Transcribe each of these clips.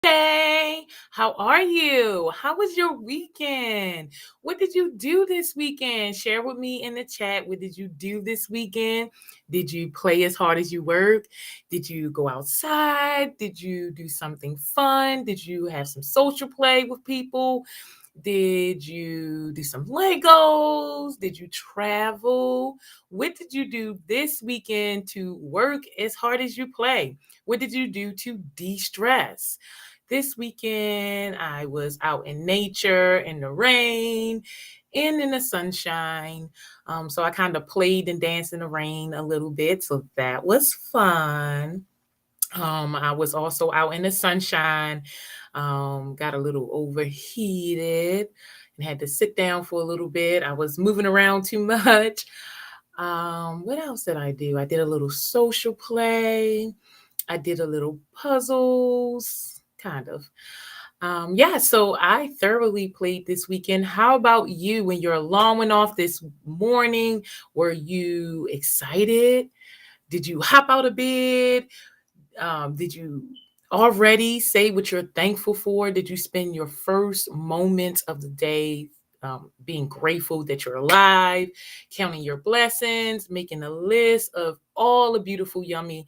Hey, how are you? How was your weekend? What did you do this weekend? Share with me in the chat. What did you do this weekend? Did you play as hard as you work? Did you go outside? Did you do something fun? Did you have some social play with people? Did you do some Legos? Did you travel? What did you do this weekend to work as hard as you play? What did you do to de stress? This weekend, I was out in nature, in the rain, and in the sunshine. So I kind of played and danced in the rain a little bit. So that was fun. I was also out in the sunshine, got a little overheated and had to sit down for a little bit. I was moving around too much. What else did I do? I did a little social play. I did a little puzzles, kind of. Yeah, so I thoroughly played this weekend. How about you? When your alarm went off this morning, were you excited? Did you hop out of bed? Did you already say what you're thankful for? Did you spend your first moments of the day being grateful that you're alive, counting your blessings, making a list of all the beautiful, yummy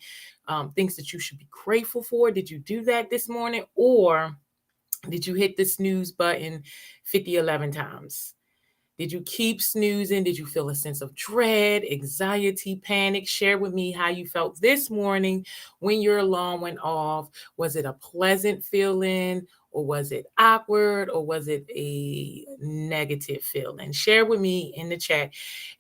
things that you should be grateful for? Did you do that this morning? Or did you hit the snooze button 11 times? Did you keep snoozing? Did you feel a sense of dread, anxiety, panic? Share with me how you felt this morning when your alarm went off. Was it a pleasant feeling, or was it awkward, or was it a negative feeling? Share with me in the chat.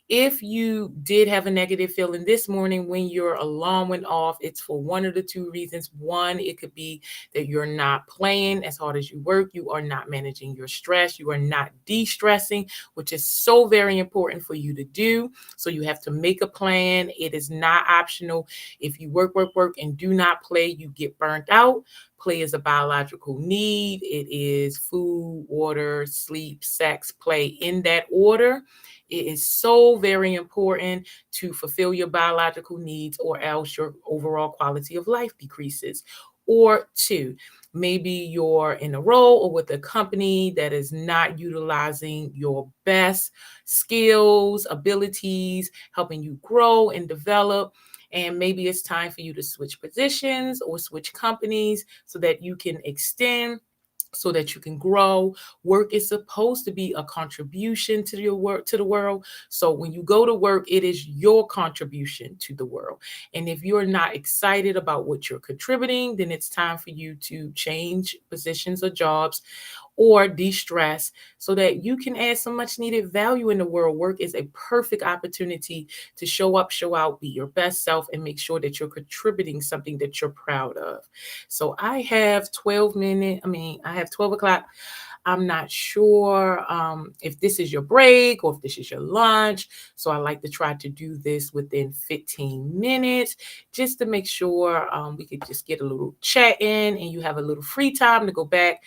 If you did have a negative feeling this morning when your alarm went off, it's for one of the two reasons. One, it could be that you're not playing as hard as you work. You are not managing your stress. You are not de-stressing, which is so very important for you to do. So you have to make a plan. It is not optional. If you work, work, work, and do not play, you get burnt out. Play is a biological need. It is food, water, sleep, sex, play, in that order. It is so very important to fulfill your biological needs, or else your overall quality of life decreases. Or two, maybe you're in a role or with a company that is not utilizing your best skills, abilities, helping you grow and develop. And maybe it's time for you to switch positions or switch companies so that you can extend, so that you can grow. Work is supposed to be a contribution to your work, to the world. So when you go to work, it is your contribution to the world. And if you're not excited about what you're contributing, then it's time for you to change positions or jobs, or de-stress, so that you can add some much needed value in the world. Work is a perfect opportunity to show up, show out, be your best self, and make sure that you're contributing something that you're proud of. So I have 12 o'clock. I'm not sure if this is your break or if this is your lunch. So I like to try to do this within 15 minutes just to make sure we could just get a little chat in and you have a little free time to go back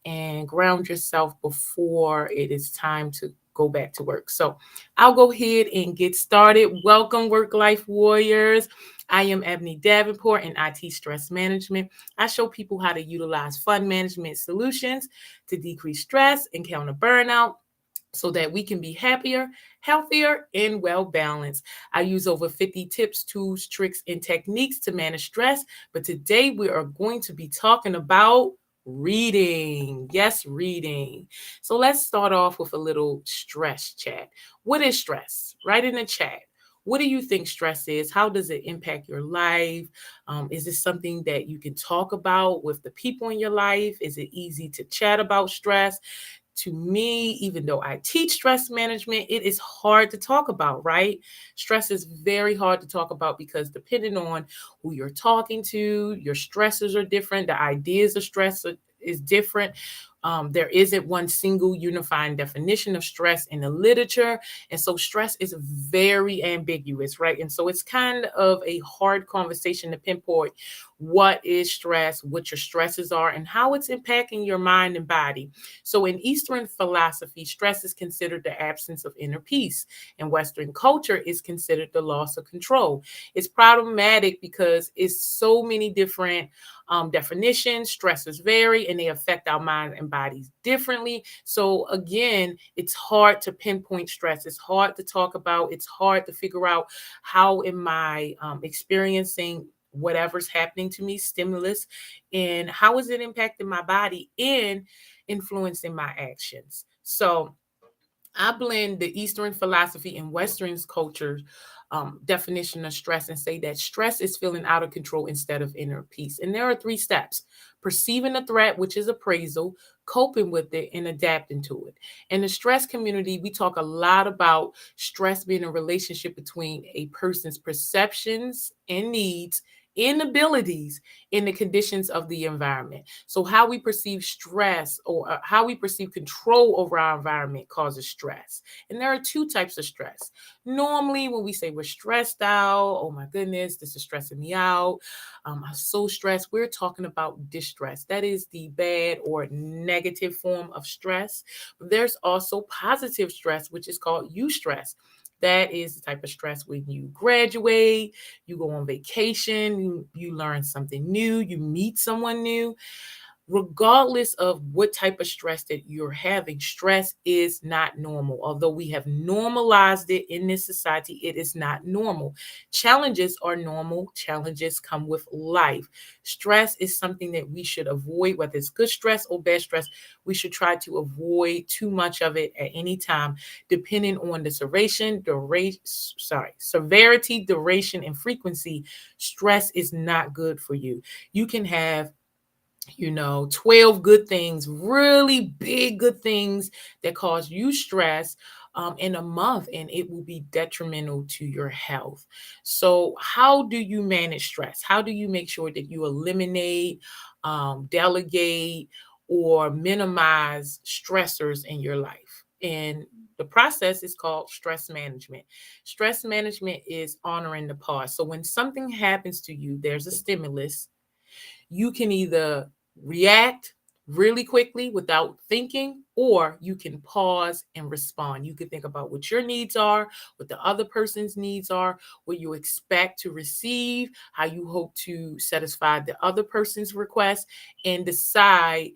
and ground yourself before it is time to go back to work. So I'll go ahead and get started. Welcome, Work Life Warriors. I am Ebony Davenport in IT Stress Management. I show people how to utilize fund management solutions to decrease stress and counter burnout, so that we can be happier, healthier, and well balanced. I use over 50 tips, tools, tricks, and techniques to manage stress. But today we are going to be talking about reading. Yes, reading. So let's start off with a little stress chat. What is stress? Write in the chat. What do you think stress is? How does it impact your life? Is this something that you can talk about with the people in your life? Is it easy to chat about stress? To me, even though I teach stress management, it is hard to talk about, right? Stress is very hard to talk about because depending on who you're talking to, your stresses are different, the ideas of stress is different. There isn't one single unifying definition of stress in the literature. And so stress is very ambiguous, right? And so it's kind of a hard conversation to pinpoint what is stress, what your stresses are, and how it's impacting your mind and body. So, in Eastern philosophy, stress is considered the absence of inner peace. In Western culture, it's considered the loss of control. It's problematic because it's so many different definitions. Stressors vary and they affect our minds and bodies differently. So, again, it's hard to pinpoint stress. It's hard to talk about. It's hard to figure out how am I experiencing whatever's happening to me, stimulus, and how is it impacting my body and influencing my actions. So, I blend the Eastern philosophy and Western culture definition of stress and say that stress is feeling out of control instead of inner peace. And there are three steps: perceiving a threat, which is appraisal, coping with it, and adapting to it. In the stress community, we talk a lot about stress being a relationship between a person's perceptions and needs, inabilities, in the conditions of the environment. So, how we perceive stress or how we perceive control over our environment causes stress. And there are two types of stress. Normally, when we say we're stressed out, oh my goodness, this is stressing me out, I'm so stressed, we're talking about distress. That is the bad or negative form of stress. But there's also positive stress, which is called eustress. That is the type of stress when you graduate, you go on vacation, you learn something new, you meet someone new. Regardless of what type of stress that you're having, stress is not normal. Although we have normalized it in this society, it is not normal. Challenges are normal. Challenges come with life. Stress is something that we should avoid, whether it's good stress or bad stress. We should try to avoid too much of it at any time, depending on the severity, duration, and frequency. Stress is not good for you. You can have 12 good things, really big good things that cause you stress in a month, and it will be detrimental to your health. So, how do you manage stress? How do you make sure that you eliminate, delegate, or minimize stressors in your life? And the process is called stress management. Stress management is honoring the pause. So, when something happens to you, there's a stimulus, you can either react really quickly without thinking, or you can pause and respond. You can think about what your needs are, what the other person's needs are, what you expect to receive, how you hope to satisfy the other person's request, and decide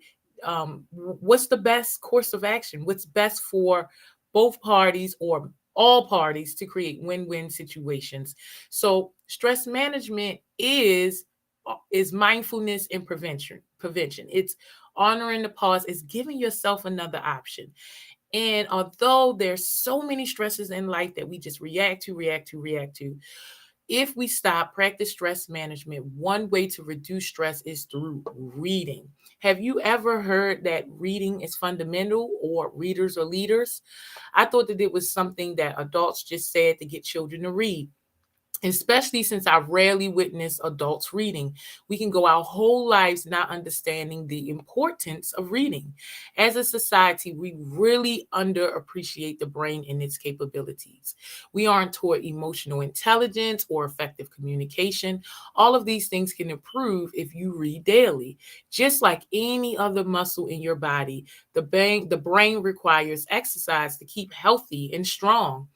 what's the best course of action, what's best for both parties or all parties to create win-win situations. So stress management is mindfulness and prevention. It's honoring the pause, it's giving yourself another option. And although there's so many stresses in life that we just react to, if we stop, practice stress management, one way to reduce stress is through reading. Have you ever heard that reading is fundamental, or readers are leaders? I thought that it was something that adults just said to get children to read, especially since I rarely witness adults reading. We can go our whole lives not understanding the importance of reading. As a society, we really underappreciate the brain and its capabilities. We aren't taught emotional intelligence or effective communication. All of these things can improve if you read daily. Just like any other muscle in your body, the brain requires exercise to keep healthy and strong.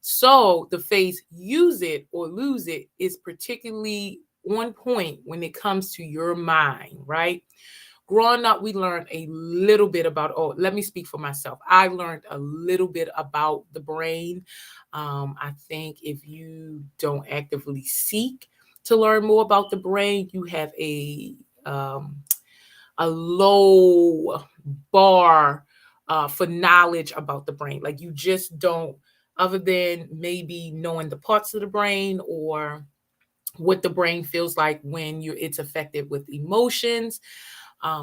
So the phrase use it or lose it is particularly on point when it comes to your mind, right? Growing up, we learned a little bit about, oh, let me speak for myself. I learned a little bit about the brain. I think if you don't actively seek to learn more about the brain, you have um, a low bar for knowledge about the brain. Like you just don't, other than maybe knowing the parts of the brain or what the brain feels like when it's affected with emotions.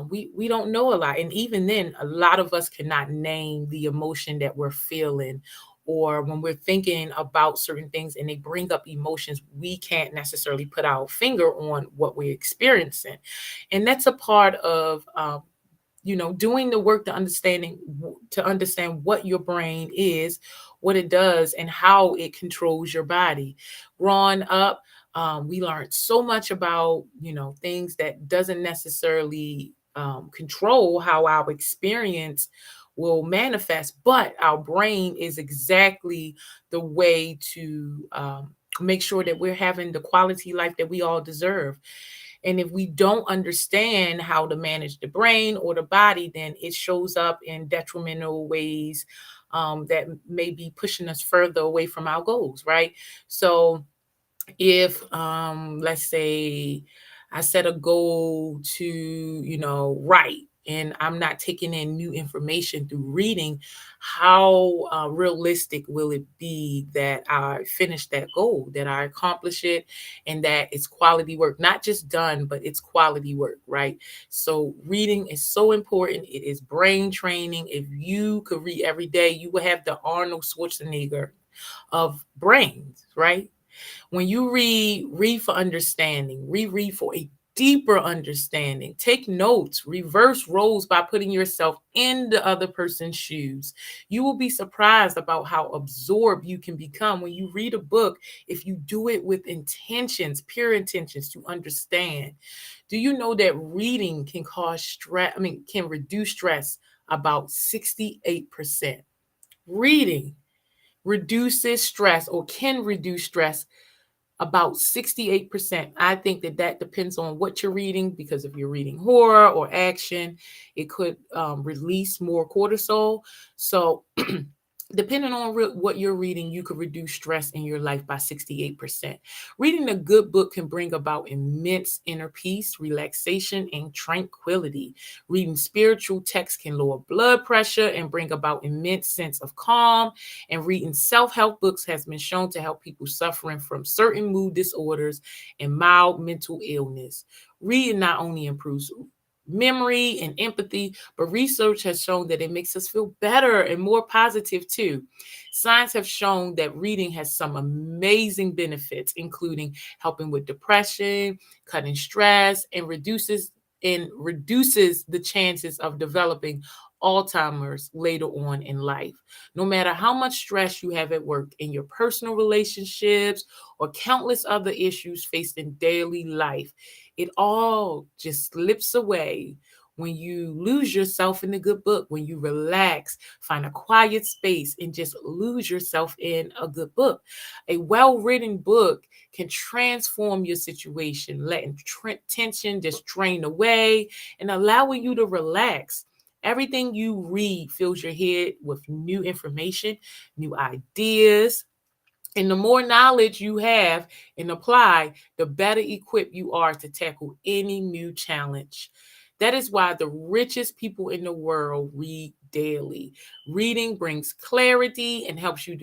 We don't know a lot, and even then, a lot of us cannot name the emotion that we're feeling. Or when we're thinking about certain things and they bring up emotions, we can't necessarily put our finger on what we're experiencing. And that's a part of doing the work to understand what your brain is, what it does, and how it controls your body. Growing up, We learned so much about, things that doesn't necessarily control how our experience will manifest, but our brain is exactly the way to make sure that we're having the quality life that we all deserve. And if we don't understand how to manage the brain or the body, then it shows up in detrimental ways that may be pushing us further away from our goals, right? So if let's say I set a goal to write, and I'm not taking in new information through reading, how realistic will it be that I finish that goal, that I accomplish it, and that it's quality work, not just done, but it's quality work, right? So reading is so important. It is brain training. If you could read every day, you would have the Arnold Schwarzenegger of brains, right? When you read for understanding, reread for a deeper understanding. Take notes, reverse roles by putting yourself in the other person's shoes. You will be surprised about how absorbed you can become when you read a book if you do it with intentions, pure intentions to understand. Do you know that reading can cause stress, can reduce stress about 68%? Reading reduces stress or can reduce stress about 68%. I think that depends on what you're reading, because if you're reading horror or action, it could release more cortisol. So depending on what you're reading, you could reduce stress in your life by 68%. Reading a good book can bring about immense inner peace, relaxation, and tranquility. Reading spiritual text can lower blood pressure and bring about immense sense of calm. And reading self-help books has been shown to help people suffering from certain mood disorders and mild mental illness. Reading not only improves memory and empathy, but research has shown that it makes us feel better and more positive too. Science have shown that reading has some amazing benefits, including helping with depression, cutting stress, and reduces the chances of developing Alzheimer's later on in life. No matter how much stress you have at work, in your personal relationships, or countless other issues faced in daily life, it all just slips away when you lose yourself in a good book, when you relax, find a quiet space, and just lose yourself in a good book. A well written book can transform your situation, letting tension just drain away and allowing you to relax. Everything you read fills your head with new information, new ideas, and the more knowledge you have and apply, the better equipped you are to tackle any new challenge. That is why the richest people in the world read daily. Reading brings clarity and helps you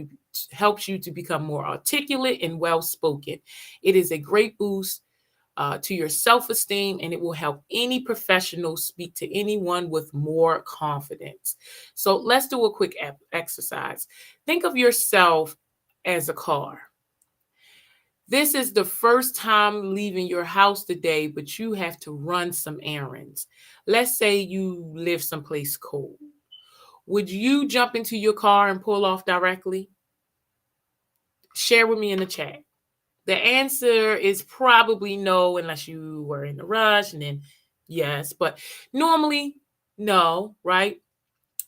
to become more articulate and well spoken. It is a great boost to your self esteem, and it will help any professional speak to anyone with more confidence. So let's do a quick exercise. Think of yourself as a car. This is the first time leaving your house today, but you have to run some errands. Let's say you live someplace cold. Would you jump into your car and pull off directly? Share with me in the chat. The answer is probably no, unless you were in a rush, and then yes, but normally no, right?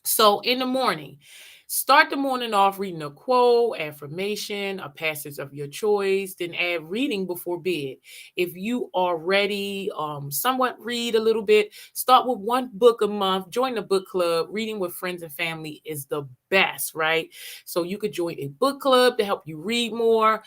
So in the morning, start the morning off reading a quote, affirmation, a passage of your choice, then add reading before bed. If you already somewhat read a little bit, start with one book a month, join the book club. Reading with friends and family is the best, right? So you could join a book club to help you read more.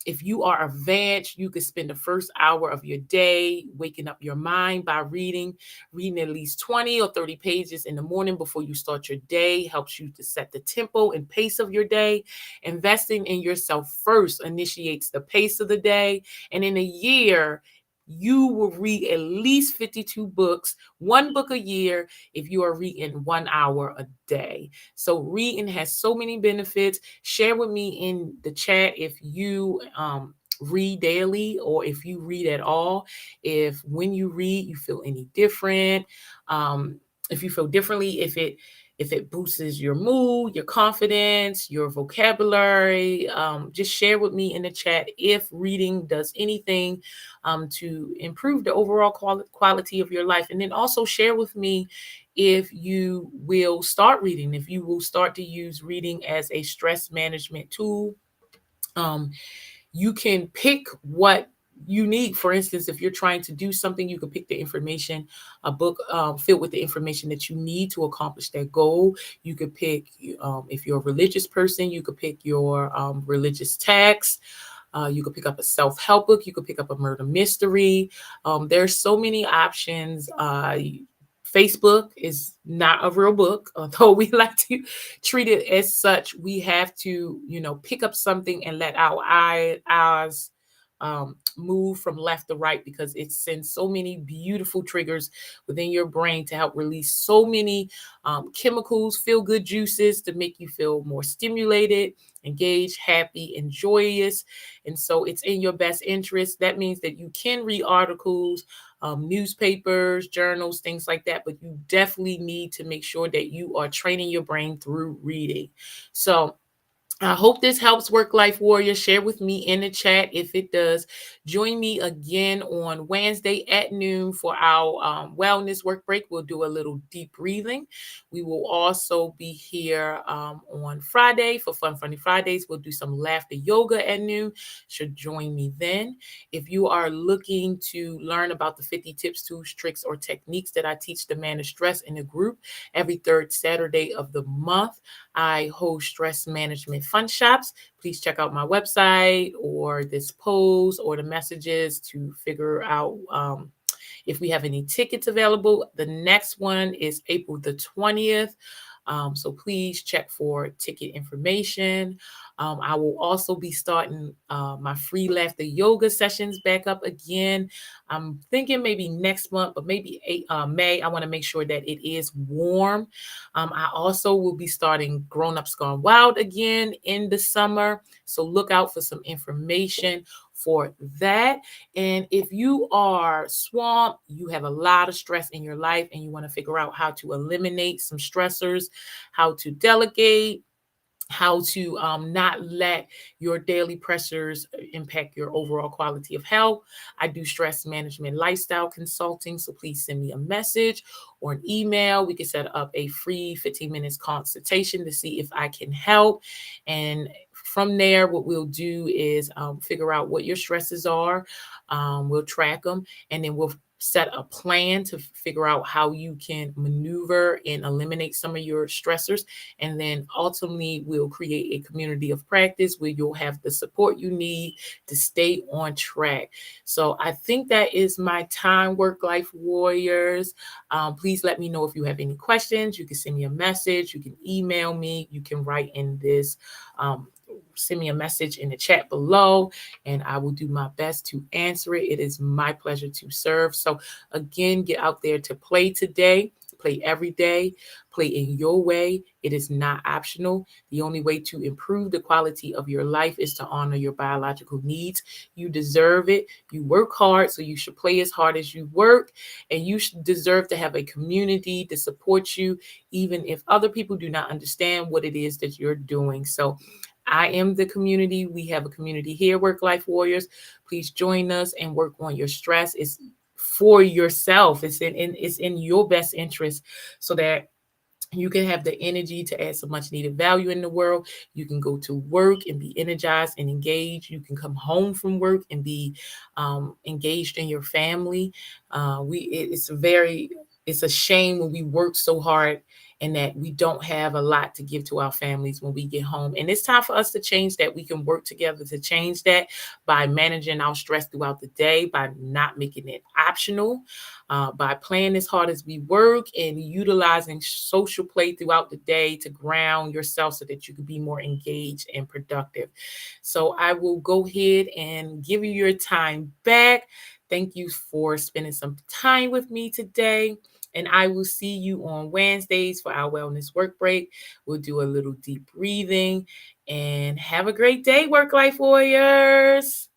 If you are advanced, you could spend the first hour of your day waking up your mind by reading at least 20 or 30 pages in the morning before you start your day helps you to set the tempo and pace of your day. Investing in yourself first initiates the pace of the day. And in a year, you will read at least 52 books, one book a year, if you are reading 1 hour a day. So reading has so many benefits. Share with me in the chat if you read daily or if you read at all. If when you read, you feel any different. If you feel differently, if it if it boosts your mood, your confidence, your vocabulary. Just share with me in the chat if reading does anything to improve the overall quality of your life. And then also share with me if you will start reading, if you will start to use reading as a stress management tool. Um, you can pick what you need. For instance, if you're trying to do something, you can pick the information, a book filled with the information that you need to accomplish that goal. You could pick, if you're a religious person, you could pick your religious text. You could pick up a self-help book. You could pick up a murder mystery. There's so many options. Facebook is not a real book, although we like to treat it as such. We have to, pick up something and let our eyes move from left to right, because it sends so many beautiful triggers within your brain to help release so many chemicals, feel good juices to make you feel more stimulated, engaged, happy, and joyous. And so it's in your best interest. That means that you can read articles, newspapers, journals, things like that, but you definitely need to make sure that you are training your brain through reading. So I hope this helps, Work Life Warrior. Share with me in the chat if it does. Join me again on Wednesday at noon for our wellness work break. We'll do a little deep breathing. We will also be here on Friday for Fun Funny Fridays. We'll do some laughter yoga at noon. Should join me then. If you are looking to learn about the 50 tips, tools, tricks, or techniques that I teach to manage stress in a group every third Saturday of the month, I host stress management fun shops. Please check out my website or this post or the messages to figure out if we have any tickets available. The next one is April the 20th. So please check for ticket information. I will also be starting my free laughter yoga sessions back up again. I'm thinking maybe next month, but maybe May. I want to make sure that it is warm. I also will be starting Grown Ups Gone Wild again in the summer. So look out for some information for that. And if you are swamped, you have a lot of stress in your life, and you want to figure out how to eliminate some stressors, how to delegate, how to not let your daily pressures impact your overall quality of health. I do stress management lifestyle consulting, so please send me a message or an email. We can set up a free 15 minutes consultation to see if I can help. And from there, what we'll do is figure out what your stresses are. We'll track them, and then we'll set a plan to figure out how you can maneuver and eliminate some of your stressors. And then ultimately, we'll create a community of practice where you'll have the support you need to stay on track. So I think that is my time, Work Life Warriors. Please let me know if you have any questions. You can send me a message. You can email me. You can write in this. Send me a message in the chat below, and I will do my best to answer it. It is my pleasure to serve. So again, get out there to play today. Play every day. Play in your way. It is not optional. The only way to improve the quality of your life is to honor your biological needs. You deserve it. You work hard, so you should play as hard as you work. And you should deserve to have a community to support you, even if other people do not understand what it is that you're doing. So I am the community. We have a community here, Work Life Warriors. Please join us and work on your stress. It's for yourself. It's in your best interest, so that you can have the energy to add some much needed value in the world. You can go to work and be energized and engaged. You can come home from work and be engaged in your family. It's a shame when we work so hard and that we don't have a lot to give to our families when we get home. And it's time for us to change that. We can work together to change that by managing our stress throughout the day, by not making it optional, by playing as hard as we work, and utilizing social play throughout the day to ground yourself so that you can be more engaged and productive. So I will go ahead and give you your time back. Thank you for spending some time with me today. And I will see you on Wednesdays for our wellness work break. We'll do a little deep breathing, and have a great day, Work Life Warriors.